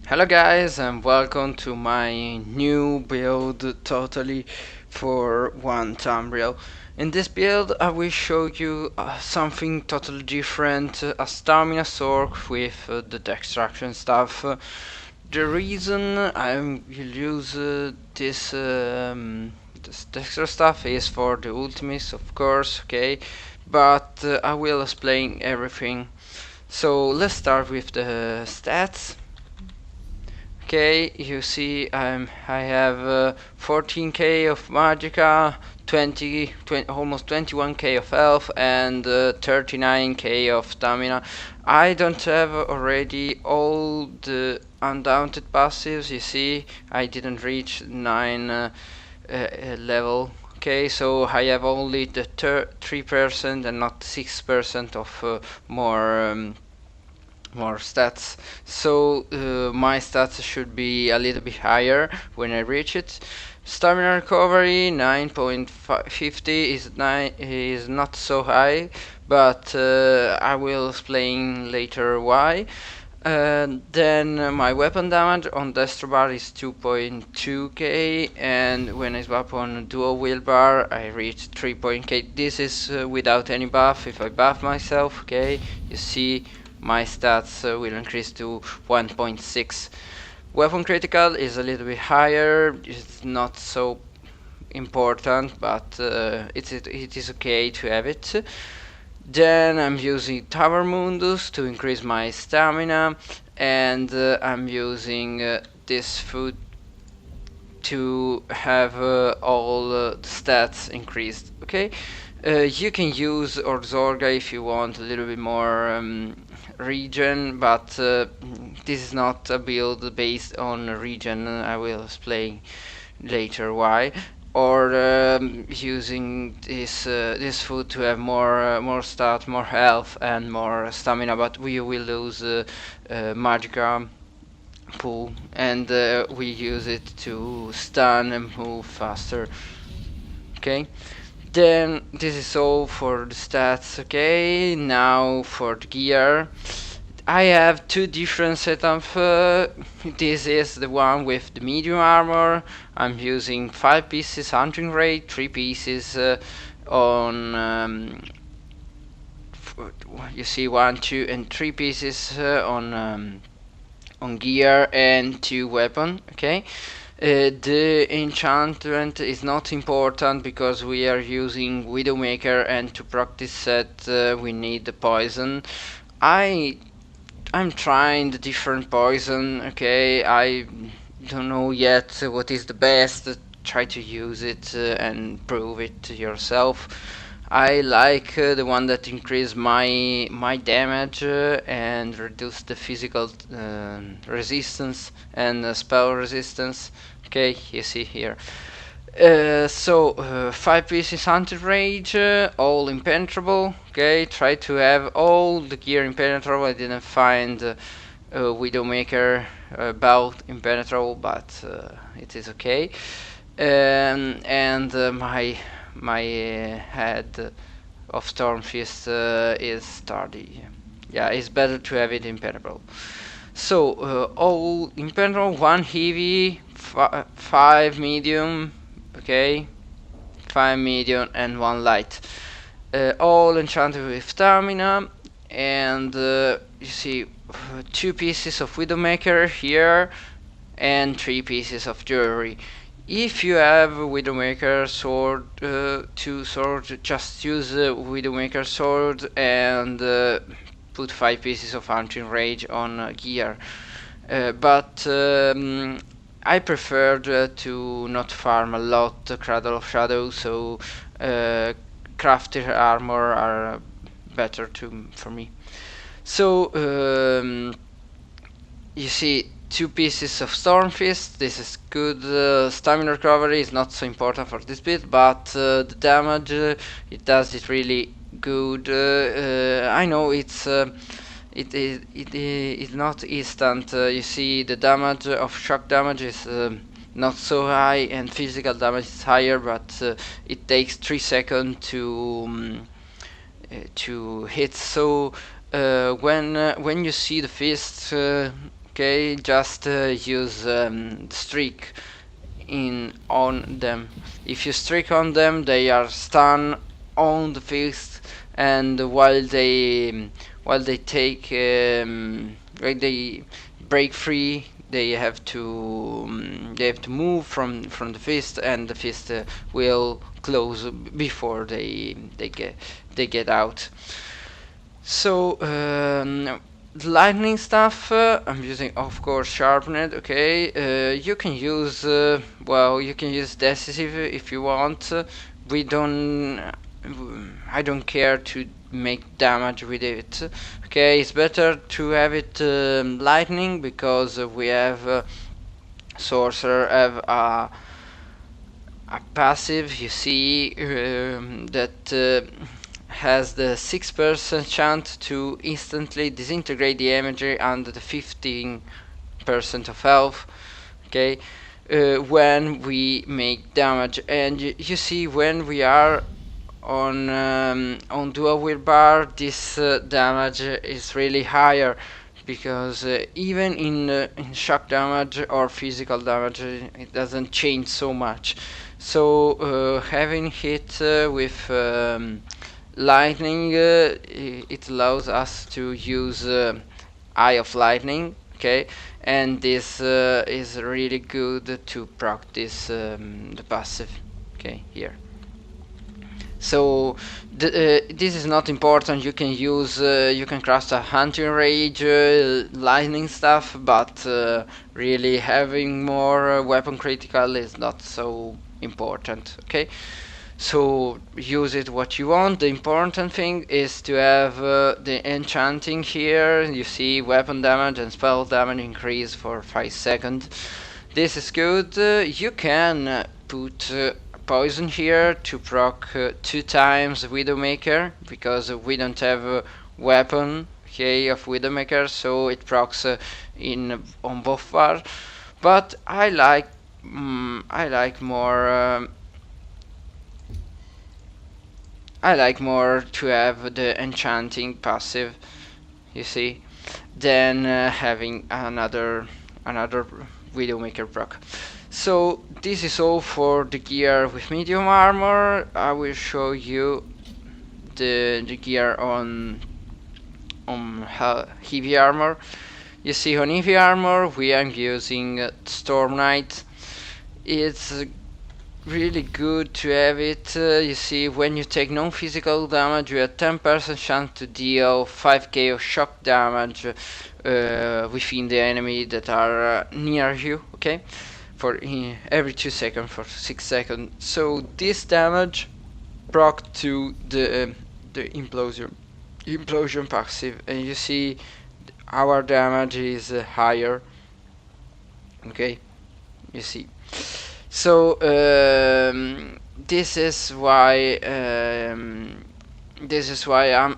Hello guys and welcome to my new build totally for one Tamriel. In this build I will show you something totally different, a stamina sword with the extraction stuff. The reason I will use this extra stuff is for the ultimates, of course, okay, but I will explain everything. So let's start with the stats. Okay, you see I have 14k of magicka, 20, almost 21k of health, and 39k of stamina. I don't have already all the undaunted passives. You see, I didn't reach 9 level. Okay, so I have only the 3% and not 6% of more stats. So my stats should be a little bit higher when I reach it. Stamina recovery 9.50 is not so high, but I will explain later why. Then my weapon damage on Destro bar is 2.2k, and when I swap on dual wheel bar I reach 3.k. This is without any buff. If I buff myself, okay, you see my stats will increase to 1.6. Weapon critical is a little bit higher. It's not so important, but it is okay to have it. Then I'm using Tower Mundus to increase my stamina, and I'm using this food to have all the stats increased. Okay, you can use Orzorga if you want a little bit more region, but this is not a build based on region. I will explain later why. Or using this food to have more stat, more health, and more stamina, but we will lose magicka pool, and we use it to stun and move faster. Okay, then this is all for the stats. Okay, now for the gear. I have two different setups. This is the one with the medium armor. I'm using 5 pieces hunting rate, 3 pieces on you see 1, 2 and 3 pieces on gear and 2 weapon. Okay, the enchantment is not important because we are using Widowmaker, and to practice set we need the poison. I'm trying the different poison. Okay, I don't know yet what is the best. Try to use it and prove it yourself. I like the one that increase my damage and reduce the physical resistance and spell resistance. Okay, you see here. 5 pieces anti-rage, all impenetrable. Okay, try to have all the gear impenetrable. I didn't find Widowmaker belt impenetrable, but it is okay. And my head of Stormfist is sturdy. Yeah, it's better to have it impenetrable. So all impenetrable, 1 heavy, 5 medium. Okay, 5 medium and 1 light. All enchanted with stamina, and you see 2 pieces of Widowmaker here and 3 pieces of jewelry. If you have a Widowmaker sword, 2 swords, just use a Widowmaker sword and put 5 pieces of hunting rage on gear. But I preferred to not farm a lot Cradle of Shadow, so crafted armor are better for me. So you see 2 pieces of Stormfist. This is good. Stamina recovery is not so important for this bit, but the damage it does it really good. I know it's not instant. You see the damage of shock damage is not so high, and physical damage is higher, but it takes 3 seconds to hit. So when you see the fist okay, just use streak on them. If you streak on them, they are stunned on the fist, and while they take like they break free, they have to move from the fist, and the fist will close before they get out. So the lightning stuff, I'm using, of course, sharpened. Okay, you can use well, you can use decisive if you want. We don't. I don't care to make damage with it. Okay, it's better to have it lightning, because we have sorcerer have a passive. You see that has the 6% chance to instantly disintegrate the imagery under the 15% of health. Okay, when we make damage, and you see when we are on dual wheel bar, this damage is really higher, because even in shock damage or physical damage, it doesn't change so much. So having hit with lightning, it allows us to use Eye of Lightning, okay, and this is really good to practice the passive, okay, here. So this is not important. You can use you can craft a hunting rage lightning stuff, but really having more weapon critical is not so important, okay. So use it what you want. The important thing is to have the enchanting here. You see weapon damage and spell damage increase for 5 seconds. This is good. You can put poison here to proc 2 times Widowmaker, because we don't have a weapon, okay, of Widowmaker, so it procs on both bars. But I like more. I like more to have the enchanting passive, you see, than having another Widowmaker proc. So this is all for the gear with medium armor. I will show you the gear on heavy armor. You see, on heavy armor we are using Storm Knight. It's really good to have it. You see, when you take non-physical damage, you have 10% chance to deal 5k of shock damage within the enemy that are near you, okay, for every 2 seconds for 6 seconds. So this damage proc to the implosion passive, and you see our damage is higher, okay, you see. So this is why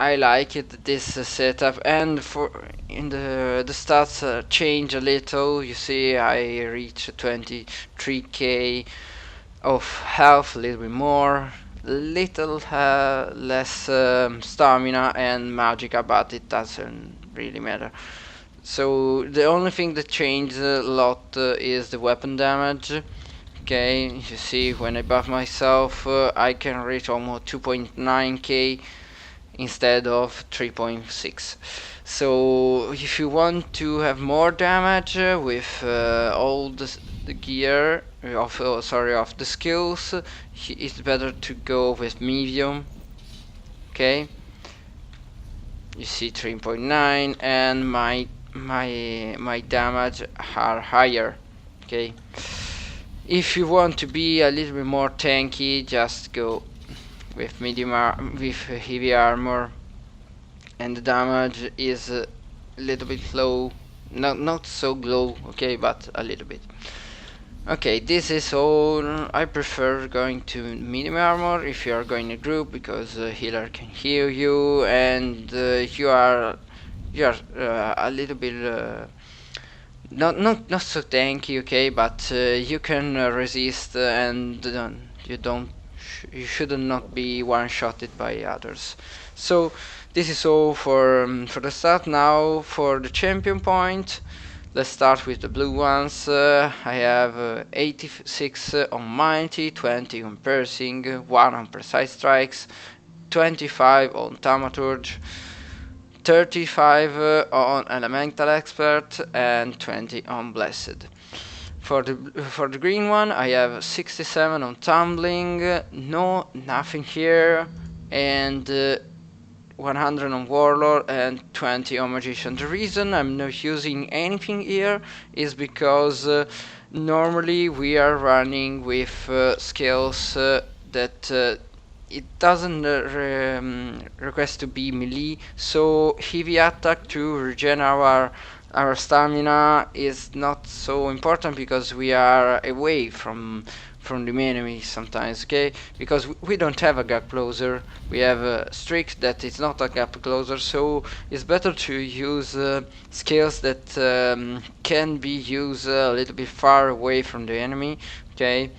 I like it, this setup. And for the stats change a little. You see, I reach 23k of health, a little bit more, little less stamina and magicka, but it doesn't really matter. So the only thing that changed a lot is the weapon damage. Okay, you see, when I buff myself, I can reach almost 2.9k instead of 3.6. So if you want to have more damage with all the gear of the skills, it's better to go with medium. Okay, you see 3.9, and my damage are higher. Okay. If you want to be a little bit more tanky, just go with with heavy armor, and the damage is a little bit low, not so low, okay, but a little bit. Okay, this is all. I prefer going to medium armor if you are going in a group, because healer can heal you, and you are a little bit. Not so tanky, okay, but you can resist, and you shouldn't not be one-shotted by others. So this is all for the start. Now for the champion point, Let's start with the blue ones. I have 86 on Mighty, 20 on Piercing, 1 on Precise Strikes, 25 on Thaumaturge, 35 on Elemental Expert, and 20 on Blessed. For the green one, I have 67 on Tumbling, nothing here, and 100 on Warlord and 20 on Magician. The reason I'm not using anything here is because normally we are running with skills that it doesn't request to be melee, so heavy attack to regen our stamina is not so important because we are away from the enemy sometimes, okay? Because we don't have a gap closer, we have a streak that is not a gap closer, so it's better to use skills that can be used a little bit far away from the enemy, okay?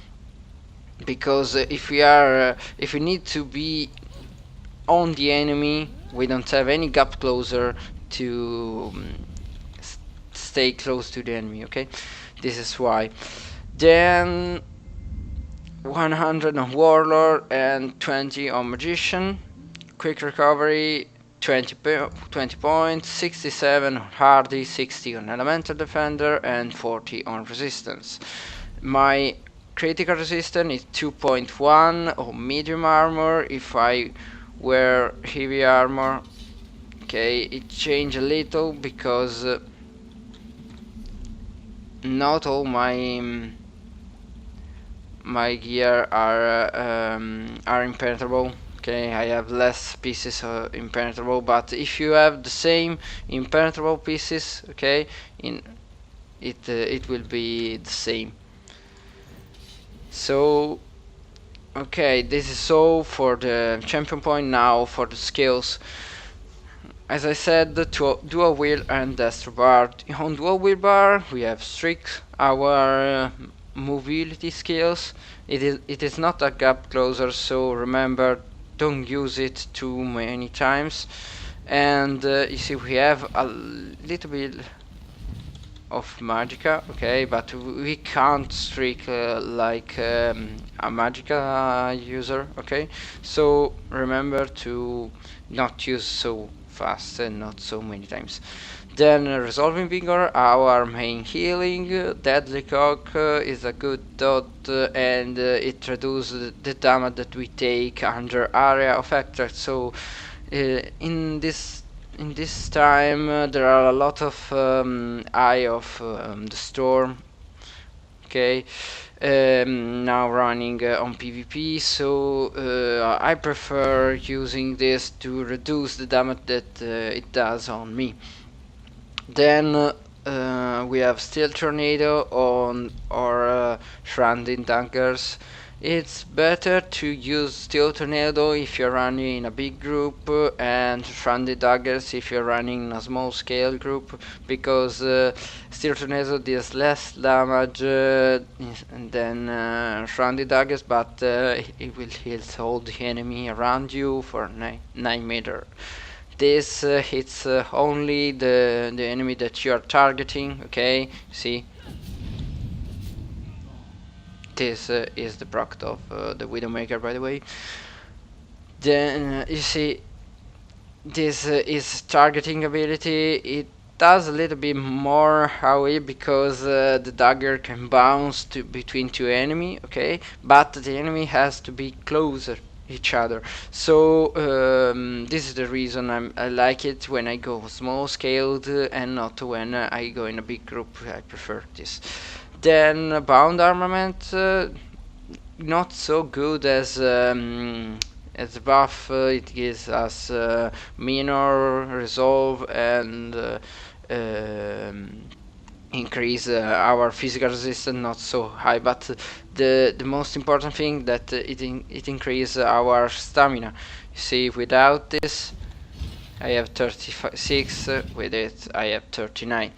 Because if we need to be on the enemy, we don't have any gap closer to stay close to the enemy, okay? This is why. Then 100 on Warlord and 20 on Magician. Quick recovery 20 points, 67 on Hardy, 60 on Elemental Defender, and 40 on Resistance. My critical resistance is 2.1 on medium armor. If I wear heavy armor, okay, it changed a little because not all my gear are impenetrable. Okay, I have less pieces impenetrable, but if you have the same impenetrable pieces, okay, it will be the same. So okay, this is all for the champion point. Now for the skills. As I said, the dual wheel and Destro bar. On dual wheel bar we have strict our mobility skills. It is not a gap closer, so remember, don't use it too many times. And you see we have a little bit of Magicka, okay, but we can't streak like a Magicka user, okay? So remember to not use so fast and not so many times. Then Resolving Vigor, our main healing. Deadly Cock is a good dot and it reduces the damage that we take under area of effect. So in this time there are a lot of Eye of the Storm, okay, now running on PvP, so I prefer using this to reduce the damage that it does on me. Then we have Steel Tornado on our Shranding Daggers. It's better to use Steel Tornado if you're running in a big group and Shranding Daggers if you're running in a small scale group, because Steel Tornado deals less damage than Shranding Daggers, but it will heal all the enemy around you for 9 meter. This hits only the enemy that you are targeting, okay? See, this is the proc of the Widowmaker, by the way. Then you see, this is targeting ability. It does a little bit more AoE because the dagger can bounce between two enemy, okay? But the enemy has to be closer each other, so this is the reason I like it when I go small scaled and not when I go in a big group. I prefer this. Then bound armament, not so good as buff. It gives us minor resolve and increase our physical resistance, not so high, but the most important thing that it increases our stamina. You see, without this I have 36, with it I have 39.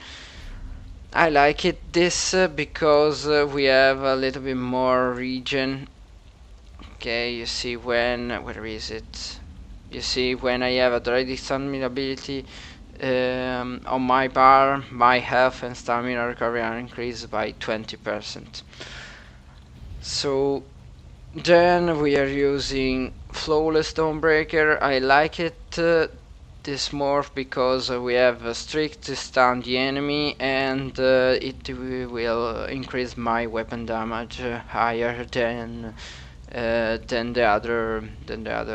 I like it this because we have a little bit more regen. Okay, you see when, where is it? You see when I have a Dreaded Summon ability, on my bar, my health and stamina recovery are increased by 20%. So then we are using Flawless Dawnbreaker. I like it, this morph, because we have a strict to stun the enemy, and it will increase my weapon damage higher than the other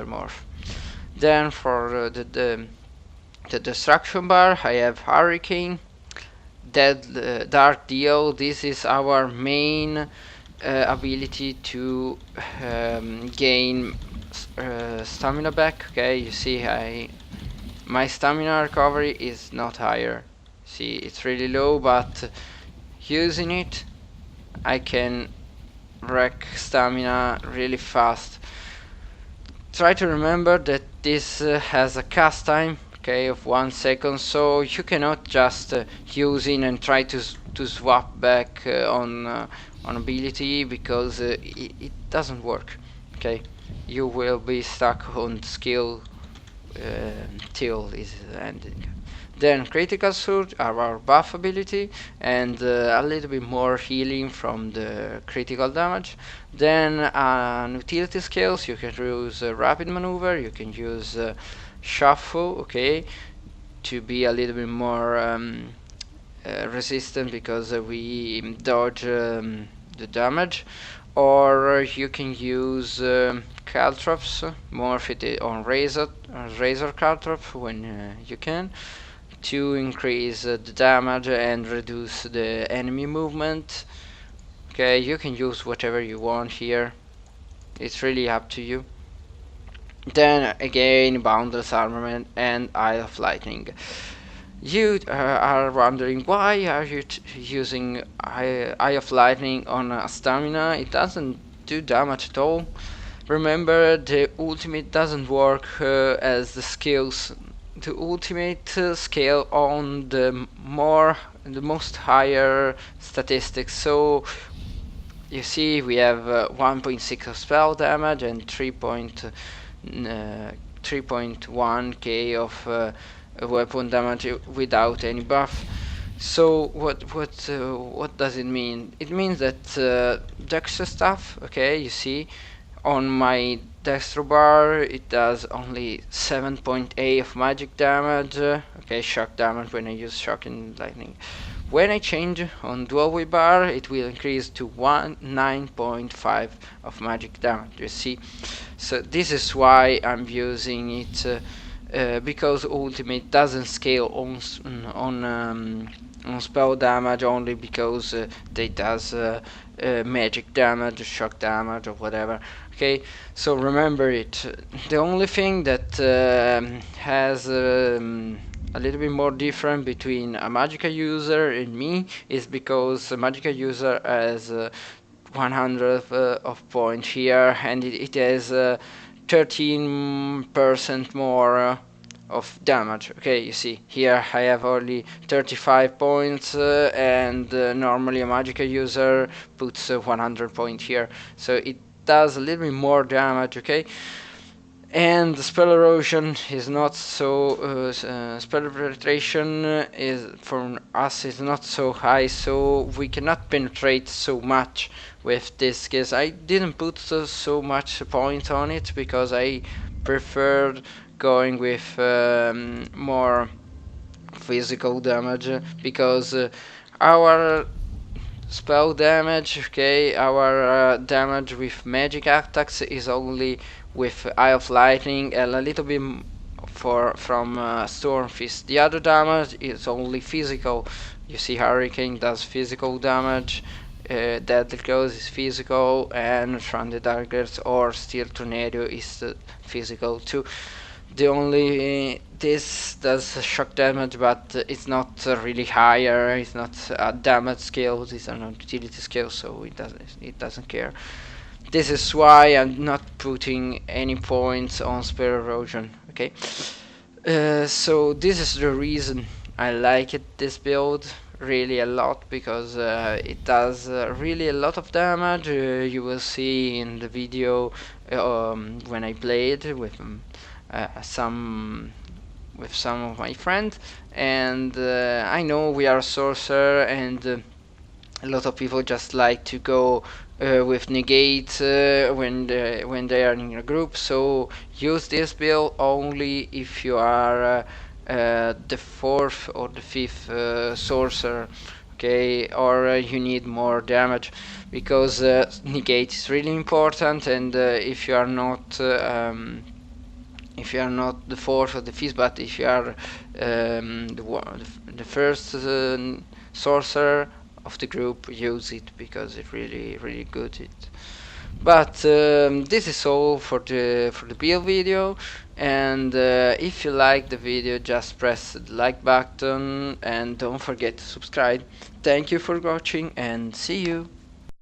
morph. Then for the destruction bar, I have Hurricane, Dark Deal. This is our main ability to gain stamina back. Okay, you see, my stamina recovery is not higher. See, it's really low, but using it, I can wreck stamina really fast. Try to remember that this has a cast time, okay, of 1 second, so you cannot just use it and try to swap back on ability, because it doesn't work. Okay, you will be stuck on skill till is ending. Then critical surge are our buff ability, and a little bit more healing from the critical damage. Then utility skills, you can use rapid maneuver, you can use shuffle, okay, to be a little bit more resistant, because we dodge the damage. Or you can use caltrops, morph it on razor caltrop when you can, to increase the damage and reduce the enemy movement. Okay, you can use whatever you want here, it's really up to you. Then again, boundless armament and Eye of Lightning. You are wondering, why are you using Eye of Lightning on stamina? It doesn't do damage at all. Remember, the ultimate doesn't work as the skills. The ultimate scale on the most higher statistics. So you see, we have 1.6 of spell damage and 3.1k of weapon damage without any buff. So what does it mean? It means that Dexter stuff, okay, you see, on my Destro bar it does only 7.8 of magic damage, okay, shock damage when I use shock and lightning. When I change on dual wield bar, it will increase to 9.5 of magic damage, you see. So this is why I'm using it, because ultimate doesn't scale on spell damage, only because they does magic damage, shock damage, or whatever. Okay, so remember it. The only thing that has a little bit more different between a magical user and me is because a magical user has 100 of points here, and it has 13% more of damage. Okay, you see here I have only 35 points, and normally a magical user puts 100 points here, so it does a little bit more damage. Okay, and the spell erosion is not so spell penetration is for us is not so high, so we cannot penetrate so much with this case. I didn't put so much points on it because I preferred going with more physical damage, because our spell damage, okay, our damage with magic attacks is only with Eye of Lightning and a little bit from Storm Fist. The other damage is only physical. You see, Hurricane does physical damage, Deadly Claws is physical, and Stranded Daggers or Steel Tornado is physical too. The only this does shock damage, but it's not really higher. It's not a damage skill. It's an utility skill, so it doesn't care. This is why I'm not putting any points on spell erosion. Okay, so this is the reason I like this build really a lot, because it does really a lot of damage. You will see in the video when I played with some with some of my friends, and I know we are a sorcerer, and a lot of people just like to go with negate when they are in a group. So use this build only if you are the fourth or the fifth sorcerer, okay, or you need more damage, because negate is really important. And if you are not the fourth or the fifth, but if you are the first sorcerer of the group, use it, because it's really good. But this is all for the build video, and if you like the video, just press the like button and don't forget to subscribe. Thank you for watching, and see you.